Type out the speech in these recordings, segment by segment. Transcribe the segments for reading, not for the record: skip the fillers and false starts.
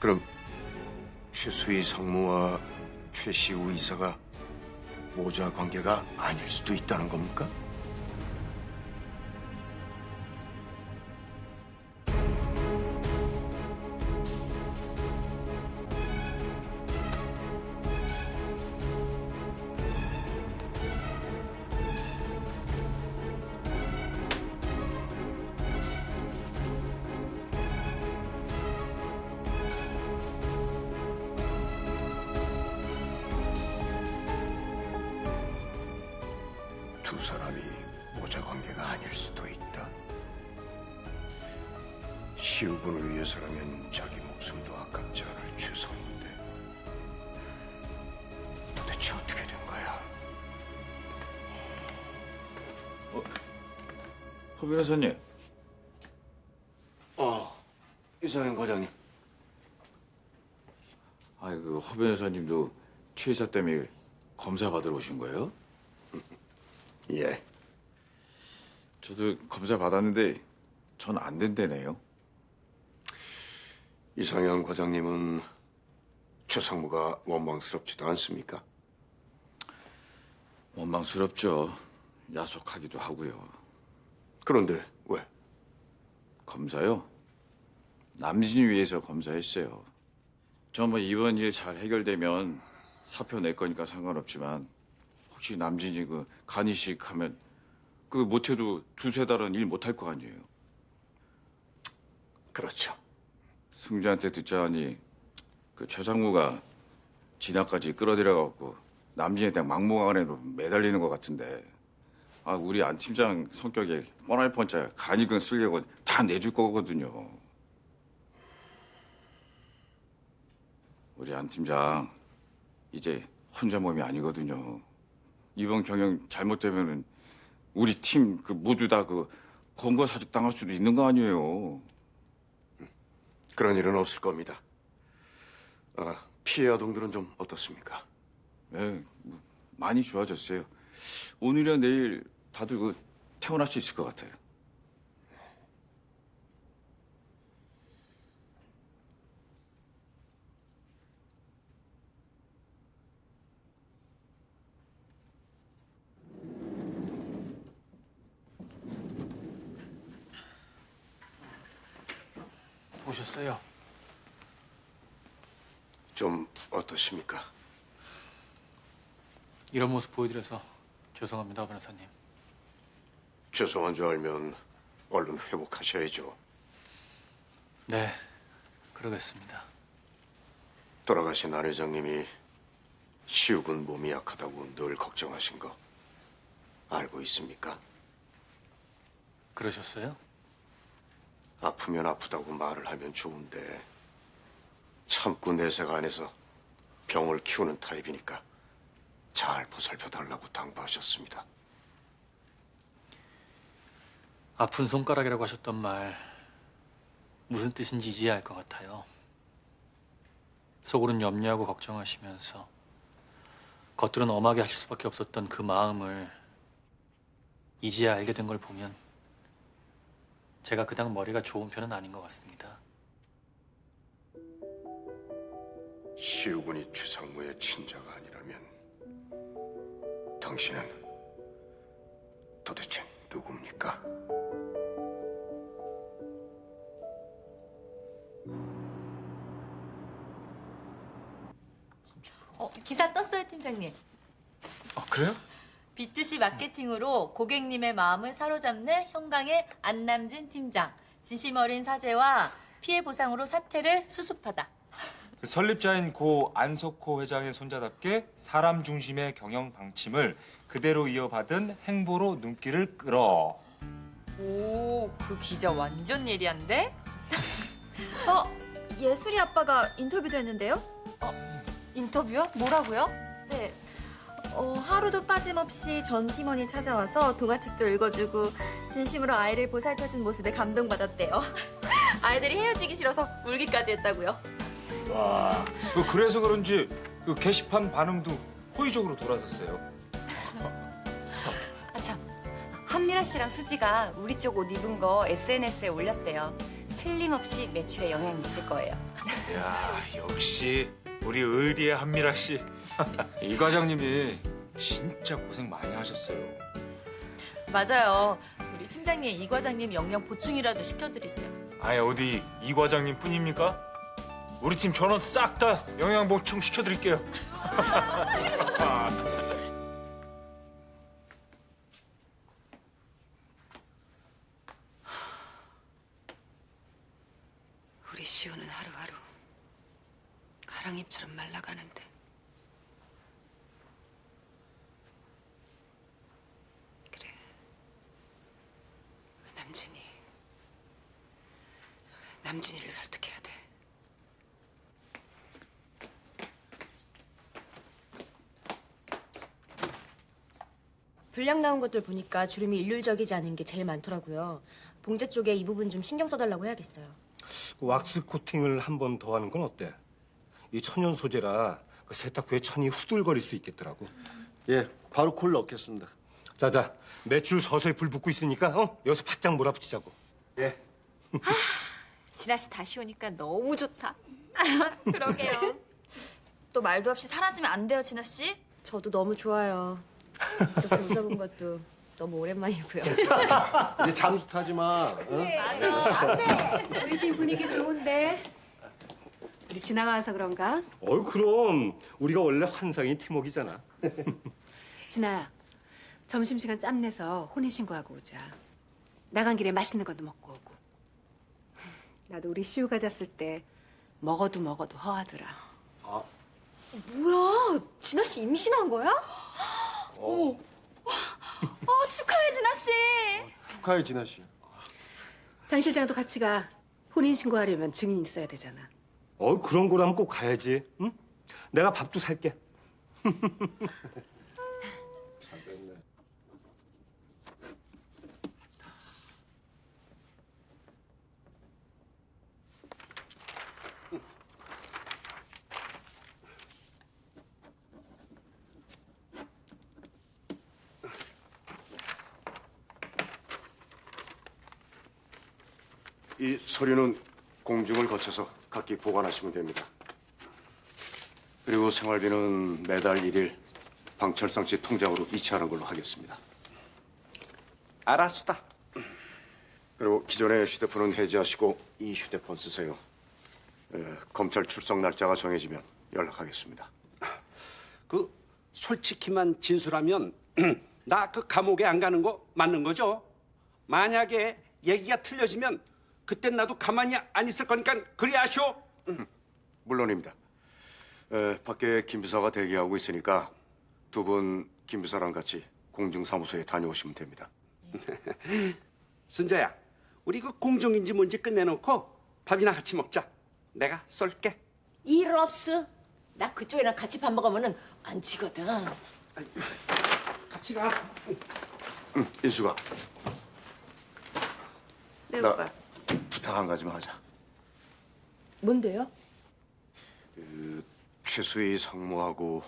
그럼 최수희 상무와 최시우 이사가 모자 관계가 아닐 수도 있다는 겁니까? 두 사람이 모자 관계가 아닐 수도 있다. 시우군을 위해서라면 자기 목숨도 아깝지 않을 최성문데 도대체 어떻게 된 거야? 허 변호사님. 이상현 과장님. 아이고, 허 변호사님도 최 이사 때문에 검사 받으러 오신 거예요? 예. 저도 검사 받았는데 전 안 된다네요. 이상현 과장님은 최상무가 원망스럽지도 않습니까? 원망스럽죠. 야속하기도 하고요. 그런데 왜? 검사요? 남진이 위해서 검사했어요. 저 뭐 이번 일 잘 해결되면 사표 낼 거니까 상관없지만 혹시 남진이 그 간이식하면 그 못해도 두세 달은 일 못할 거 아니에요. 그렇죠. 승주한테 듣자하니 그 최상무가 진화까지 끌어들여갖고 남진에 대한 막무가내로 매달리는 것 같은데 우리 안 팀장 성격에 뻔할 뻔짜 간이근 쓰려고 다 내줄 거거든요. 우리 안 팀장 이제 혼자 몸이 아니거든요. 이번 경영 잘못되면은 우리 팀 그 모두 다 그 검거사직 당할 수도 있는 거 아니에요. 그런 일은 없을 겁니다. 피해 아동들은 좀 어떻습니까? 네, 뭐 많이 좋아졌어요. 오늘이나 내일 다들 그 퇴원할 수 있을 것 같아요. 오셨어요? 좀 어떠십니까? 이런 모습 보여드려서 죄송합니다, 변호사님. 죄송한 줄 알면 얼른 회복하셔야죠. 네, 그러겠습니다. 돌아가신 안 회장님이 시욱은 몸이 약하다고 늘 걱정하신 거 알고 있습니까? 그러셨어요? 아프면 아프다고 말을 하면 좋은데 참고 내색 안에서 병을 키우는 타입이니까 잘 보살펴달라고 당부하셨습니다. 아픈 손가락이라고 하셨던 말 무슨 뜻인지 이제야 알 것 같아요. 속으로는 염려하고 걱정하시면서 겉으로는 엄하게 하실 수밖에 없었던 그 마음을 이제야 알게 된 걸 보면 제가 그닥 머리가 좋은 편은 아닌 것 같습니다. 시우군이 최상무의 친자가 아니라면 당신은 도대체 누굽니까? 기사 떴어요, 팀장님. 그래요? B2C 마케팅으로 고객님의 마음을 사로잡는 현강의 안남진 팀장. 진심 어린 사죄와 피해 보상으로 사태를 수습하다. 그 설립자인 고 안석호 회장의 손자답게 사람 중심의 경영 방침을 그대로 이어받은 행보로 눈길을 끌어. 오, 그 기자 완전 예리한데? 예술이 아빠가 인터뷰도 했는데요? 인터뷰요? 뭐라고요? 네. 하루도 빠짐없이 전 팀원이 찾아와서 동화책도 읽어주고 진심으로 아이를 보살펴준 모습에 감동받았대요. 아이들이 헤어지기 싫어서 울기까지 했다고요. 와, 그래서 그런지 그 게시판 반응도 호의적으로 돌아섰어요. 참, 한미라 씨랑 수지가 우리 쪽 옷 입은 거 SNS에 올렸대요. 틀림없이 매출에 영향이 있을 거예요. 야, 역시 우리 의리의 한미라 씨. 이 과장님이 진짜 고생 많이 하셨어요. 맞아요. 우리 팀장님, 이 과장님 영양 보충이라도 시켜드리세요. 아니 어디 이 과장님 뿐입니까? 우리 팀 전원 싹 다 영양 보충 시켜드릴게요. 우리 시우는 하루하루 가랑잎처럼 말라가는데. 그래. 남진이를 설득해야 돼. 분량 나온 것들 보니까 주름이 일률적이지 않은 게 제일 많더라고요. 봉제 쪽에 이 부분 좀 신경 써달라고 해야겠어요. 그 왁스 코팅을 한 번 더 하는 건 어때? 이 천연 소재라 그 세탁 후에 천이 후들거릴 수 있겠더라고. 예, 바로 콜 넣겠습니다. 자자, 매출 서서히 불 붙고 있으니까 여기서 바짝 몰아붙이자고. 예. 진아 씨 다시 오니까 너무 좋다. 그러게요. 또 말도 없이 사라지면 안 돼요, 진아 씨. 저도 너무 좋아요. 이렇게 웃어본 것도 너무 오랜만이고요. 이제 잠수 타지 마. 응? 우리 팀 분위기 좋은데. 우리 지나가 와서 그런가? 그럼 우리가 원래 환상의 팀워크잖아. 진아야, 점심시간 짬내서 혼인신고하고 오자. 나간 길에 맛있는 것도 먹고 오고. 나도 우리 시우가 잤을 때 먹어도 허하더라. 뭐야, 진아 씨 임신한 거야? 축하해, 진아 씨. 축하해, 진아 씨. 장 실장도 같이 가. 혼인신고하려면 증인 있어야 되잖아. 그런 거라면 꼭 가야지. 응? 내가 밥도 살게. 이 서류는 공증을 거쳐서 각기 보관하시면 됩니다. 그리고 생활비는 매달 1일 방철상 씨 통장으로 이체하는 걸로 하겠습니다. 알았수다. 그리고 기존의 휴대폰은 해지하시고 이 휴대폰 쓰세요. 검찰 출석 날짜가 정해지면 연락하겠습니다. 그 솔직히만 진술하면 나 그 감옥에 안 가는 거 맞는 거죠? 만약에 얘기가 틀려지면 그땐 나도 가만히 안 있을 거니까 그리 아쇼. 물론입니다. 밖에 김 비서가 대기하고 있으니까 두 분 김 비서랑 같이 공증사무소에 다녀오시면 됩니다. 순자야, 우리 그 공정인지 뭔지 끝내놓고 밥이나 같이 먹자. 내가 쏠게. 일 없어. 나 그쪽이랑 같이 밥 먹으면은 안 치거든. 같이 가. 인수가, 네, 나 오빠. 부탁 한 가지만 하자. 뭔데요? 최수희 상무하고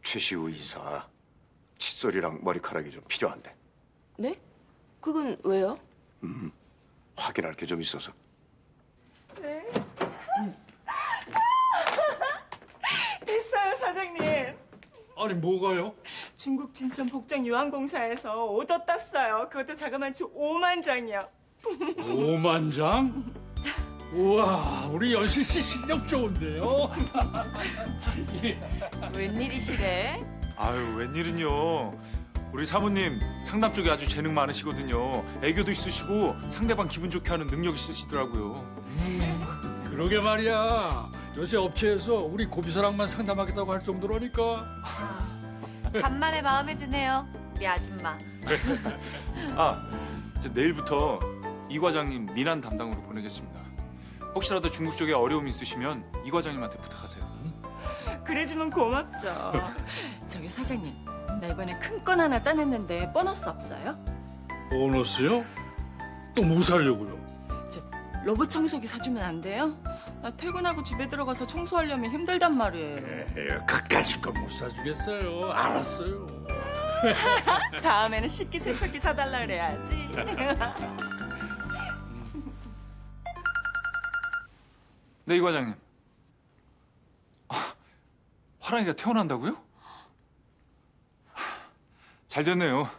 최시우 이사 칫솔이랑 머리카락이 좀 필요한데 네? 그건 왜요? 확인할 게 좀 있어서. 됐어요, 사장님. 아니 뭐가요? 중국 진천 복장 유한공사에서 오더 땄어요. 그것도 자그마치 5만 장이요. 5만 장? 우와, 우리 연실 씨 실력 좋은데요? 웬일이시래? 아유 웬일은요. 우리 사모님 상담 쪽에 아주 재능 많으시거든요. 애교도 있으시고 상대방 기분 좋게 하는 능력 있으시더라고요. 그러게 말이야. 요새 업체에서 우리 고비서랑만 상담하겠다고 할 정도라니까. 간만에 마음에 드네요, 우리 아줌마. 이제 내일부터 이 과장님 민한 담당으로 보내겠습니다. 혹시라도 중국 쪽에 어려움 있으시면 이 과장님한테 부탁하세요. 그래주면 고맙죠. 저기 사장님, 나 이번에 큰 건 하나 따냈는데 보너스 없어요? 보너스요? 또 뭐 사려고요? 저 로봇 청소기 사주면 안 돼요? 나 퇴근하고 집에 들어가서 청소하려면 힘들단 말이에요. 그까짓 건 못 사주겠어요. 알았어요. 다음에는 식기세척기 사달라 그래야지. 네, 이 과장님. 화랑이가 태어난다고요? 잘 됐네요.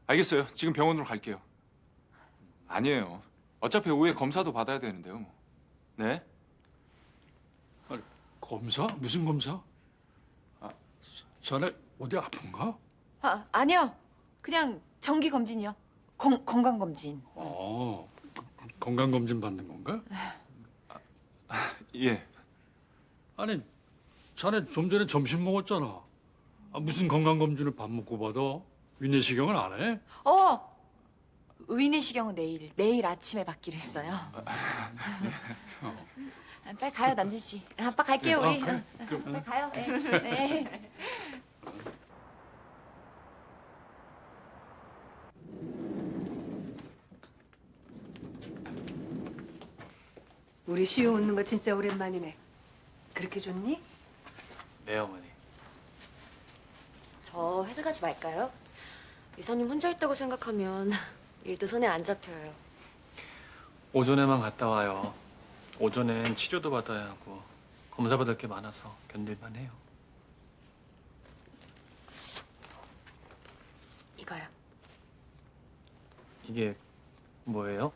알겠어요. 지금 병원으로 갈게요. 아니에요. 어차피 오후에 검사도 받아야 되는데요. 뭐. 네? 검사? 무슨 검사? 자네 어디 아픈가? 아니요. 그냥 정기 검진이요. 건강 검진. 건강 검진 받는 건가? 예. 아니, 자네 좀 전에 점심 먹었잖아. 무슨 건강 검진을 밥 먹고 받아? 위내시경은 안 해? 위내시경은 내일 아침에 받기로 했어요. 빨리 가요, 남진 씨. 아빠 갈게요, 우리. 빨리 가요. 네. 우리 시우 웃는 거 진짜 오랜만이네. 그렇게 좋니? 네, 어머니. 저 회사 가지 말까요? 이사님 혼자 있다고 생각하면 일도 손에 안 잡혀요. 오전에만 갔다 와요. 오전엔 치료도 받아야 하고 검사 받을 게 많아서 견딜만 해요. 이거요. 이게 뭐예요?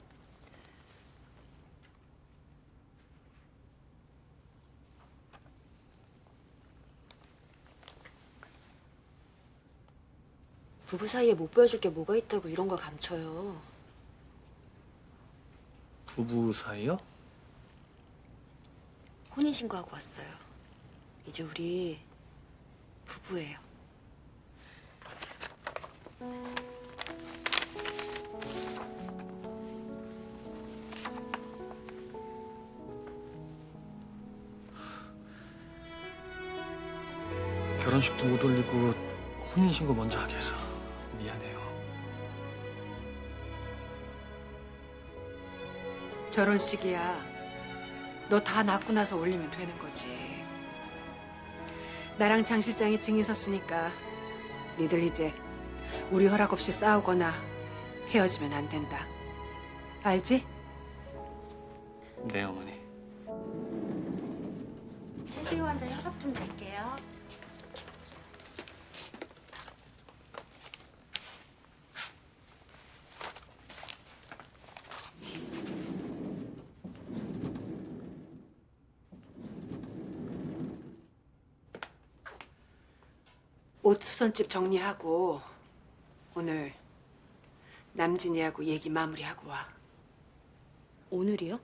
부부 사이에 못 보여줄 게 뭐가 있다고 이런 걸 감춰요. 부부 사이요? 혼인신고하고 왔어요. 이제 우리 부부예요. 결혼식도 못 올리고 혼인신고 먼저 하게 해서 미안해요. 결혼식이야. 너 다 낳고 나서 올리면 되는 거지. 나랑 장 실장이 증인 섰으니까 니들 이제 우리 허락 없이 싸우거나 헤어지면 안 된다. 알지? 네, 어머니. 최시우 환자 혈압 좀 낼게요. 옷 수선집 정리하고 오늘 남진이하고 얘기 마무리하고 와. 오늘이요?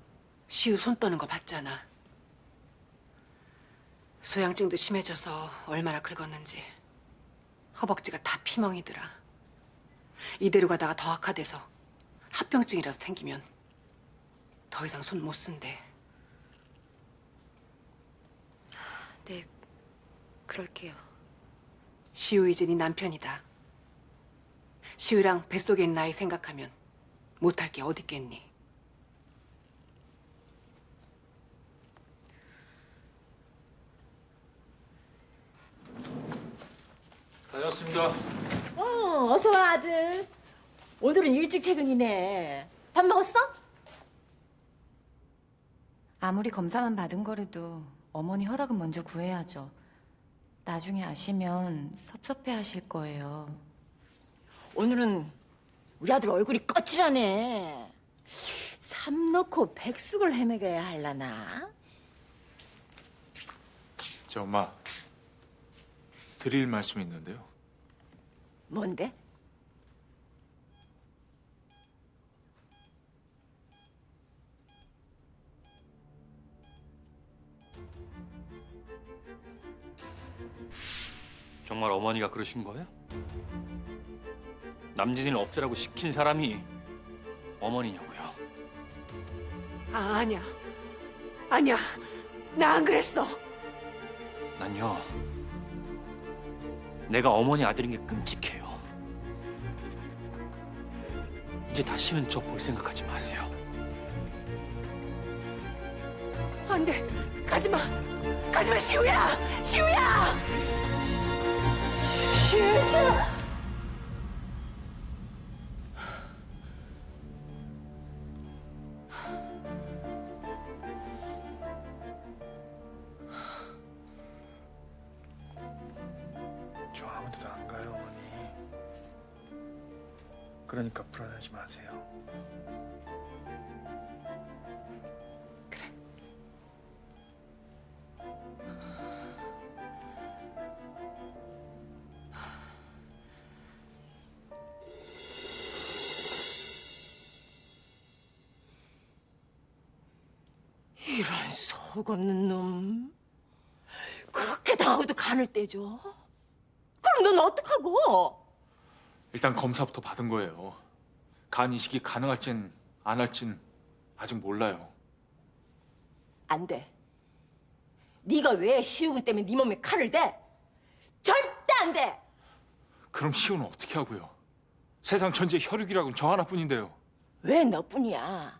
시우 손 떠는 거 봤잖아. 소양증도 심해져서 얼마나 긁었는지. 허벅지가 다 피멍이더라. 이대로 가다가 더 악화돼서 합병증이라도 생기면 더 이상 손 못 쓴대. 네, 그럴게요. 시우 이제 네 남편이다. 시우랑 뱃속에 있는 아이 생각하면 못할 게 어디 있겠니? 다녀왔습니다. 어서 와, 아들. 오늘은 일찍 퇴근이네. 밥 먹었어? 아무리 검사만 받은 거라도 어머니 허락은 먼저 구해야죠. 나중에 아시면 섭섭해 하실 거예요. 오늘은 우리 아들 얼굴이 거칠하네. 삼 넣고 백숙을 헤매겨야 할라나? 저 엄마 드릴 말씀이 있는데요. 뭔데? 정말 어머니가 그러신 거예요? 남진이를 없애라고 시킨 사람이 어머니냐고요? 아니야. 아니야. 나 안 그랬어. 난요, 내가 어머니 아들인 게 끔찍해요. 이제 다시는 저 볼 생각하지 마세요. 안 돼. 가지 마. 가지 마, 시우야. 시우야. 시우. 그러니까 불안하지 마세요. 이런 속없는 놈. 그렇게 당하고도 간을 떼줘? 그럼 넌 어떡하고? 일단 검사부터 받은 거예요. 간 이식이 가능할진 안 할진 아직 몰라요. 안 돼. 네가 왜 시우구 때문에 네 몸에 칼을 대? 절대 안 돼. 그럼 시우는 어떻게 하고요? 세상 전체 혈육이라고는 저 하나뿐인데요. 왜 너뿐이야?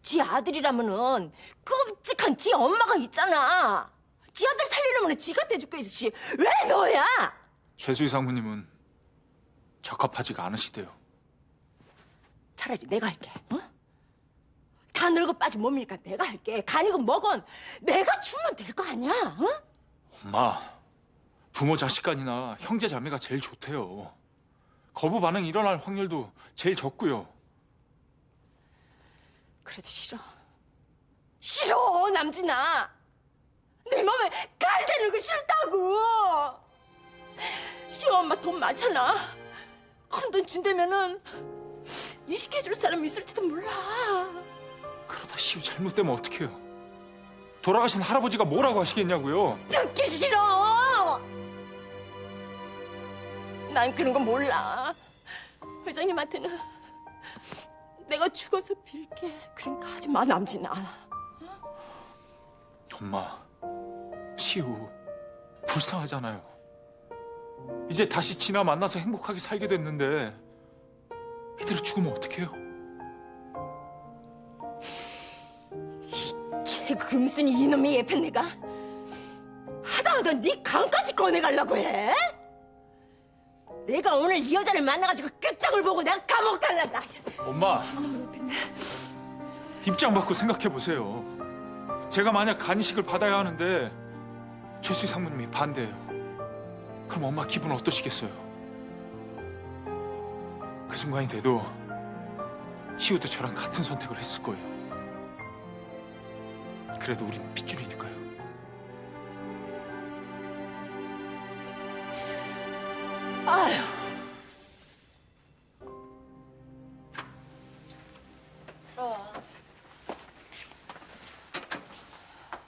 지 아들이라면은 끔찍한 지 엄마가 있잖아. 지 아들 살리려면 지가 떼줄 거지. 왜 너야? 최수희 상무님은 적합하지가 않으시대요. 차라리 내가 할게. 어? 다 늙어 빠진 몸이니까 내가 할게. 간이건 뭐건 내가 주면 될 거 아니야. 어? 엄마, 부모 자식 간이나 형제 자매가 제일 좋대요. 거부 반응이 일어날 확률도 제일 적고요. 그래도 싫어. 싫어, 남진아. 내 몸에 칼 대는 거 싫다고. 시어 엄마 돈 많잖아. 큰 돈 준다면은 이식해줄 사람 있을지도 몰라. 그러다 시우 잘못되면 어떡해요? 돌아가신 할아버지가 뭐라고 하시겠냐고요? 듣기 싫어. 난 그런 거 몰라. 회장님한테는 내가 죽어서 빌게. 그러니까 하지 마, 남진아. 엄마, 시우 불쌍하잖아요. 이제 다시 진아 만나서 행복하게 살게 됐는데 이대로 죽으면 어떡해요? 금순이 이놈의 예편내가 하다하다 네 간까지 꺼내가려고 해? 내가 오늘 이 여자를 만나가지고 끝장을 보고 내가 감옥 갈란다. 엄마, 입장 바꿔 생각해 보세요. 제가 만약 간이식을 받아야 하는데 최수희 상무님이 반대해요. 그럼 엄마 기분 어떠시겠어요? 그 순간이 돼도 시우도 저랑 같은 선택을 했을 거예요. 그래도 우린 핏줄이니까요. 아휴. 들어와.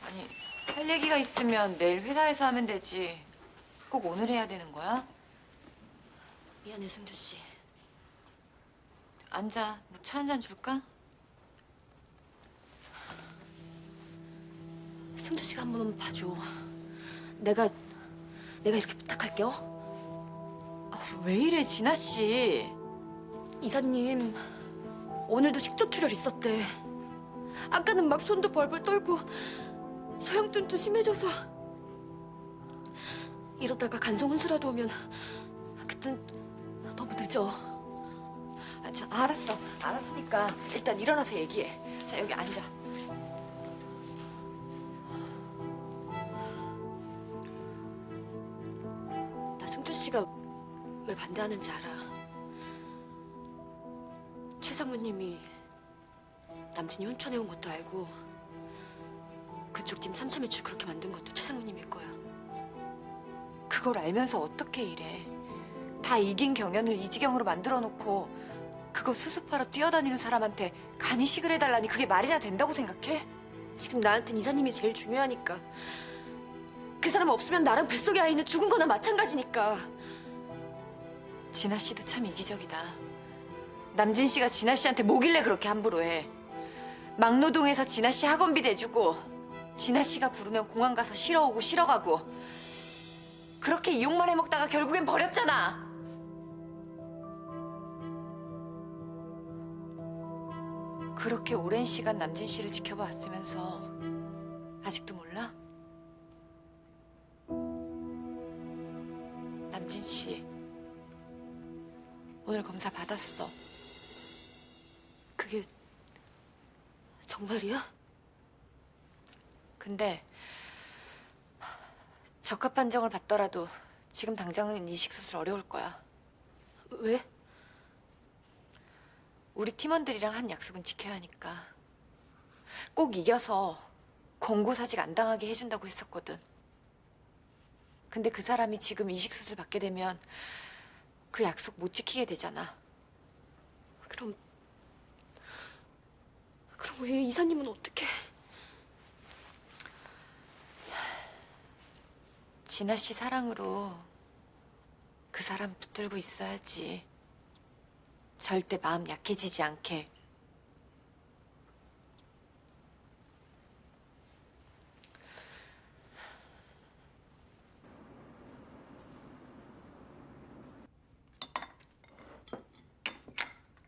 아니, 할 얘기가 있으면 내일 회사에서 하면 되지. 꼭 오늘 해야 되는 거야? 미안해, 승주 씨. 앉아. 뭐 차 한 잔 줄까? 승주 씨가 한 번만 봐줘. 내가 이렇게 부탁할게요. 왜 이래, 진아 씨? 이사님, 오늘도 식조 출혈 있었대. 아까는 막 손도 벌벌 떨고 소형증도 심해져서 이러다가 간성 혼수라도 오면 그땐 너무 늦어. 알았어. 알았으니까 일단 일어나서 얘기해. 자, 여기 앉아. 나 승주 씨가 왜 반대하는지 알아. 최 상무님이 남친이 훔쳐내온 것도 알고 그쪽 팀 3차 매출 그렇게 만든 것도 최 상무님일 거야. 그걸 알면서 어떻게 이래. 다 이긴 경연을 이 지경으로 만들어 놓고 그거 수습하러 뛰어다니는 사람한테 간이식을 해달라니 그게 말이나 된다고 생각해? 지금 나한텐 이사님이 제일 중요하니까. 그 사람 없으면 나랑 뱃속의 아이는 죽은 거나 마찬가지니까. 진아 씨도 참 이기적이다. 남진 씨가 진아 씨한테 뭐길래 그렇게 함부로 해. 막노동에서 진아 씨 학원비 대주고 진아 씨가 부르면 공항 가서 쉬러 오고 쉬러 가고 그렇게 이용만 해먹다가 결국엔 버렸잖아. 그렇게 오랜 시간 남진 씨를 지켜봤으면서 아직도 몰라? 남진 씨 오늘 검사 받았어. 그게 정말이야? 근데 적합 판정을 받더라도 지금 당장은 이식 수술 어려울 거야. 왜? 우리 팀원들이랑 한 약속은 지켜야 하니까 꼭 이겨서 권고사직 안 당하게 해준다고 했었거든. 근데 그 사람이 지금 이식수술 받게 되면 그 약속 못 지키게 되잖아. 그럼 우리 이사님은 어떻게? 진아 씨 사랑으로 그 사람 붙들고 있어야지. 절대 마음 약해지지 않게.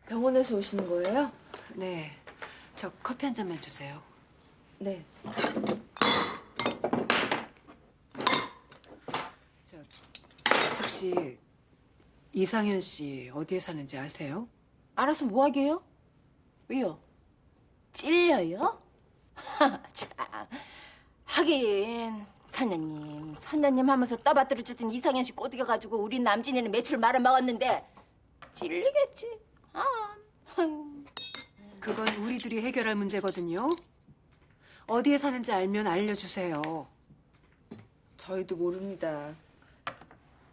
병원에서 오시는 거예요? 네. 저 커피 한 잔만 주세요. 네. 혹시 이상현 씨 어디에 사는지 아세요? 알아서 뭐 하게요? 왜요? 찔려요? 참. 하긴 선녀님 하면서 떠받들어주던 이상현 씨 꼬드겨가지고 우리 남진이는 며칠 말아먹었는데 찔리겠지. 그건 우리 둘이 해결할 문제거든요. 어디에 사는지 알면 알려주세요. 저희도 모릅니다.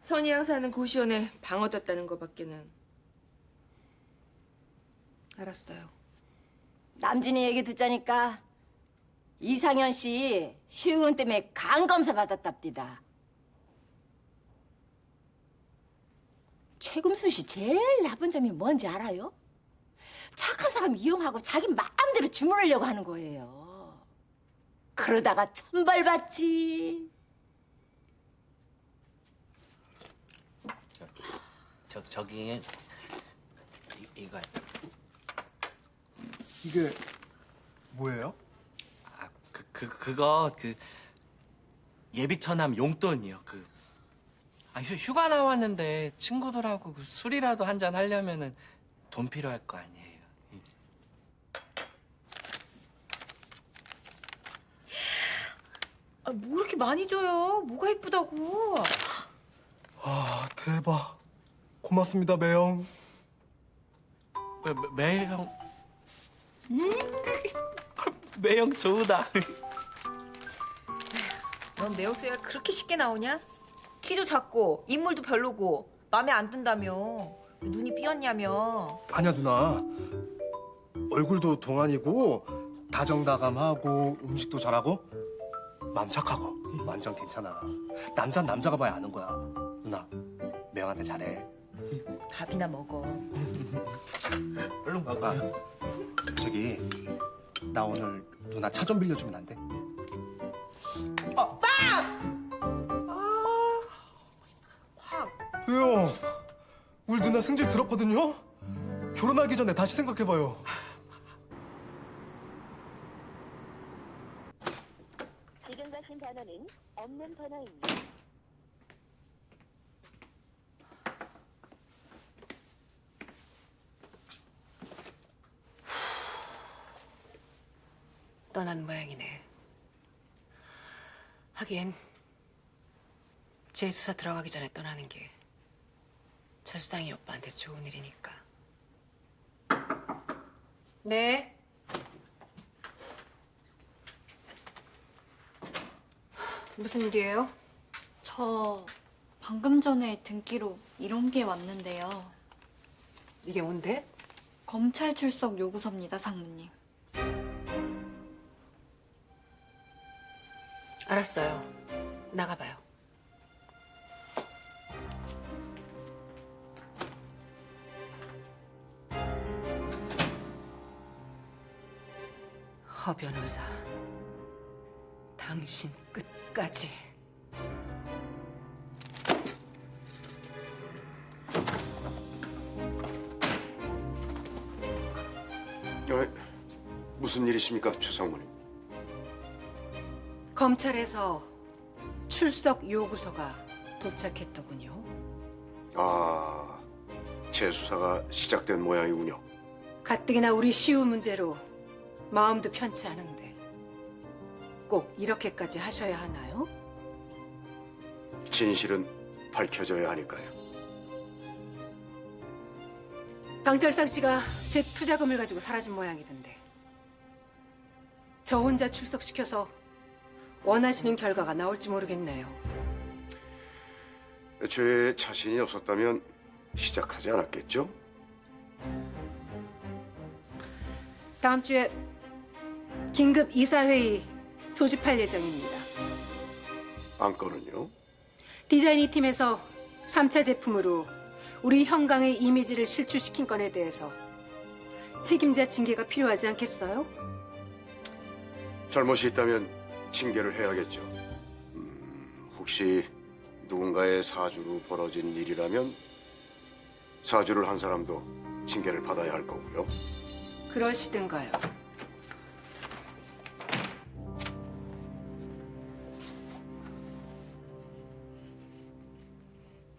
선이양 사는 고시원에 방 얻었다는 거밖에는. 알았어요. 남진이 얘기 듣자니까 이상현 씨 시우은 때문에 간 검사 받았답디다. 최금수 씨 제일 나쁜 점이 뭔지 알아요? 착한 사람 이용하고 자기 마음대로 주문하려고 하는 거예요. 그러다가 천벌받지. 저기 이거 이게 뭐예요? 그거 예비 처남 용돈이요. 휴가 나왔는데 친구들하고 술이라도 한잔 하려면은 돈 필요할 거 아니에요. 뭐 이렇게 많이 줘요? 뭐가 이쁘다고? 아, 대박. 고맙습니다, 매형. 매형. 매형 좋으다. 넌 내 옷이가 그렇게 쉽게 나오냐? 키도 작고 인물도 별로고 마음에 안 든다며. 눈이 삐었냐며. 아니야, 누나. 얼굴도 동안이고 다정다감하고 음식도 잘하고 마음 착하고 완전 괜찮아. 남자는 남자가 봐야 아는 거야. 누나, 매형한테 잘해. 밥이나 먹어. 얼른 가봐. 저기, 나 오늘 누나 차 좀 빌려주면 안 돼? 왜요? 우리 누나 승질 들었거든요? 결혼하기 전에 다시 생각해봐요. 지금 가신 번호는 없는 번호입니다. 떠난 모양이네. 하긴 재수사 들어가기 전에 떠나는 게 철상이 오빠한테 좋은 일이니까. 네. 무슨 일이에요? 저 방금 전에 등기로 이런 게 왔는데요. 이게 뭔데? 검찰 출석 요구서입니다, 상무님. 알았어요. 나가봐요. 허 변호사, 당신 끝까지. 무슨 일이십니까, 최 상무님? 검찰에서 출석 요구서가 도착했더군요. 아, 재수사가 시작된 모양이군요. 가뜩이나 우리 시우 문제로 마음도 편치 않은데 꼭 이렇게까지 하셔야 하나요? 진실은 밝혀져야 하니까요. 강철상 씨가 제 투자금을 가지고 사라진 모양이던데. 저 혼자 출석시켜서 원하시는 결과가 나올지 모르겠네요. 제 자신이 없었다면 시작하지 않았겠죠? 다음 주에 긴급 이사회의 소집할 예정입니다. 안건은요? 디자이닝 팀에서 3차 제품으로 우리 형광의 이미지를 실추시킨 건에 대해서 책임자 징계가 필요하지 않겠어요? 잘못이 있다면 징계를 해야겠죠. 혹시 누군가의 사주로 벌어진 일이라면 사주를 한 사람도 징계를 받아야 할 거고요. 그러시든가요.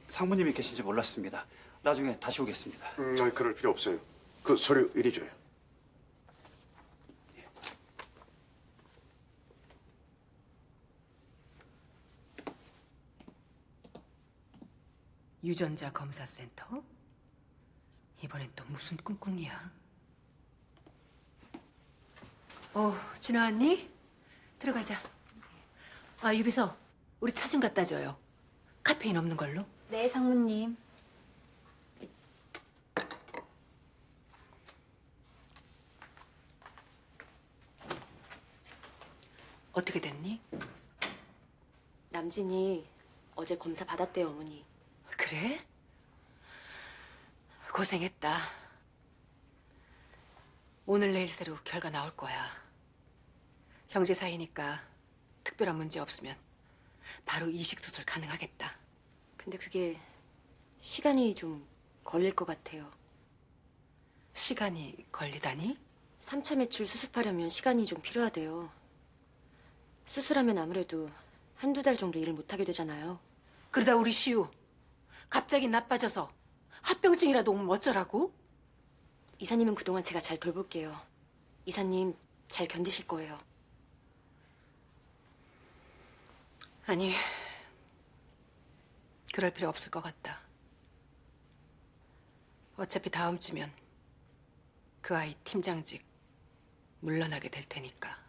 상무님이 계신지 몰랐습니다. 나중에 다시 오겠습니다. 아니, 그럴 필요 없어요. 그 서류 이리 줘요. 유전자 검사센터? 이번엔 또 무슨 꿍꿍이야? 지나왔니? 들어가자. 유비서, 우리 차 좀 갖다 줘요. 카페인 없는 걸로. 네, 상무님. 어떻게 됐니? 남진이 어제 검사 받았대요, 어머니. 그래? 고생했다. 오늘 내일 새로 결과 나올 거야. 형제 사이니까 특별한 문제 없으면 바로 이식 수술 가능하겠다. 근데 그게 시간이 좀 걸릴 것 같아요. 시간이 걸리다니? 3차 매출 수습하려면 시간이 좀 필요하대요. 수술하면 아무래도 한두 달 정도 일을 못하게 되잖아요. 그러다 우리 시우 갑자기 나빠져서 합병증이라도 오면 어쩌라고? 이사님은 그동안 제가 잘 돌볼게요. 이사님 잘 견디실 거예요. 아니, 그럴 필요 없을 것 같다. 어차피 다음 주면 그 아이 팀장직 물러나게 될 테니까.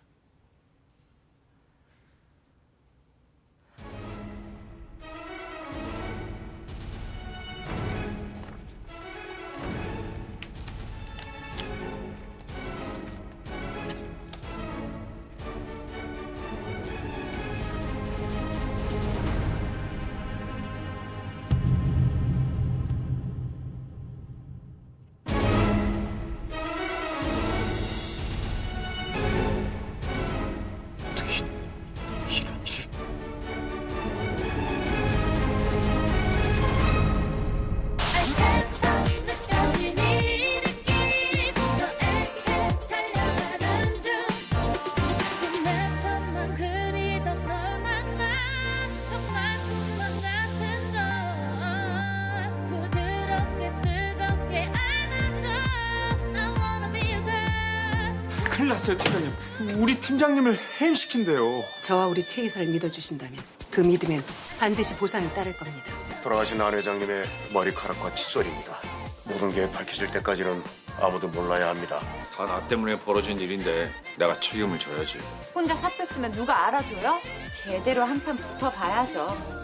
큰일 났어요, 팀장님. 우리 팀장님을 해임시킨대요. 저와 우리 최 이사를 믿어주신다면 그 믿음엔 반드시 보상이 따를 겁니다. 돌아가신 안 회장님의 머리카락과 칫솔입니다. 모든 게 밝혀질 때까지는 아무도 몰라야 합니다. 다 나 때문에 벌어진 일인데 내가 책임을 져야지. 혼자 사표 쓰면 누가 알아줘요? 제대로 한판 붙어봐야죠.